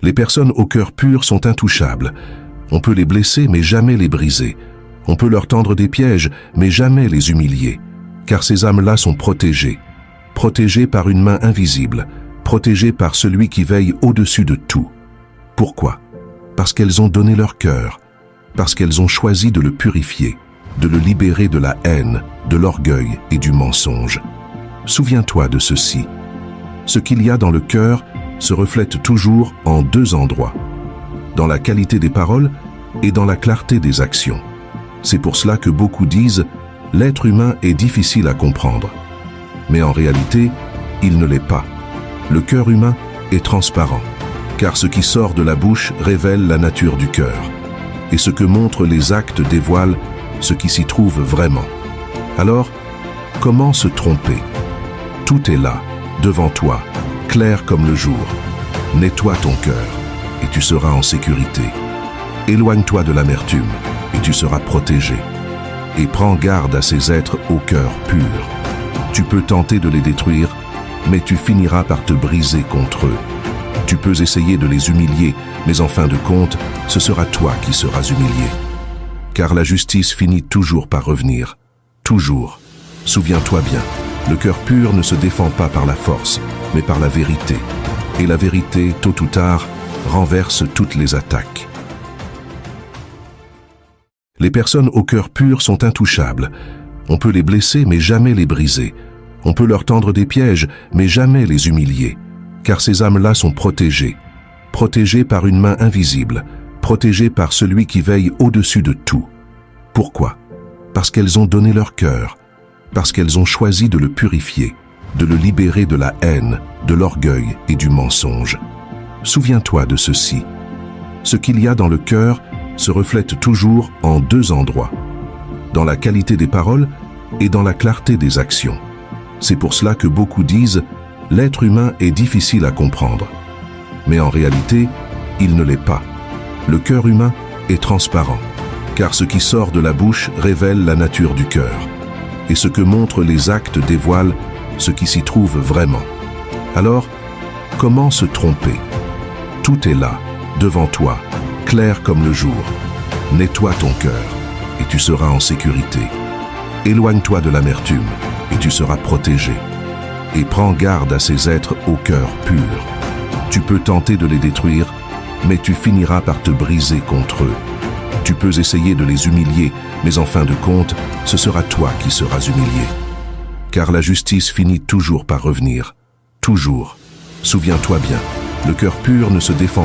Les personnes au cœur pur sont intouchables. On peut les blesser, mais jamais les briser. On peut leur tendre des pièges, mais jamais les humilier. Car ces âmes-là sont protégées. Protégées par une main invisible. Protégées par celui qui veille au-dessus de tout. Pourquoi? Parce qu'elles ont donné leur cœur. Parce qu'elles ont choisi de le purifier, de le libérer de la haine, de l'orgueil et du mensonge. Souviens-toi de ceci. Ce qu'il y a dans le cœur se reflète toujours en deux endroits, dans la qualité des paroles et dans la clarté des actions. C'est pour cela que beaucoup disent « l'être humain est difficile à comprendre ». Mais en réalité, il ne l'est pas. Le cœur humain est transparent, car ce qui sort de la bouche révèle la nature du cœur, et ce que montrent les actes dévoile ce qui s'y trouve vraiment. Alors, comment se tromper? Tout est là, devant toi, clair comme le jour. Nettoie ton cœur, et tu seras en sécurité. Éloigne-toi de l'amertume, et tu seras protégé. Et prends garde à ces êtres au cœur pur. Tu peux tenter de les détruire, mais tu finiras par te briser contre eux. Tu peux essayer de les humilier, mais en fin de compte, ce sera toi qui seras humilié. Car la justice finit toujours par revenir. Toujours. Souviens-toi bien, le cœur pur ne se défend pas par la force, mais par la vérité. Et la vérité, tôt ou tard, renverse toutes les attaques. Les personnes au cœur pur sont intouchables. On peut les blesser, mais jamais les briser. On peut leur tendre des pièges, mais jamais les humilier. Car ces âmes-là sont protégées. Protégées par une main invisible. Protégées par celui qui veille au-dessus de tout. Pourquoi? Parce qu'elles ont donné leur cœur. Parce qu'elles ont choisi de le purifier, de le libérer de la haine, de l'orgueil et du mensonge. Souviens-toi de ceci. Ce qu'il y a dans le cœur se reflète toujours en deux endroits, dans la qualité des paroles et dans la clarté des actions. C'est pour cela que beaucoup disent « l'être humain est difficile à comprendre ». Mais en réalité, il ne l'est pas. Le cœur humain est transparent, car ce qui sort de la bouche révèle la nature du cœur, et ce que montrent les actes dévoile ce qui s'y trouve vraiment. Alors, comment se tromper? Tout est là, devant toi, clair comme le jour. Nettoie ton cœur, et tu seras en sécurité. Éloigne-toi de l'amertume, et tu seras protégé. Et prends garde à ces êtres au cœur pur. Tu peux tenter de les détruire, mais tu finiras par te briser contre eux. Tu peux essayer de les humilier, mais en fin de compte, ce sera toi qui seras humilié. Car la justice finit toujours par revenir. Toujours. Souviens-toi bien, le cœur pur ne se défend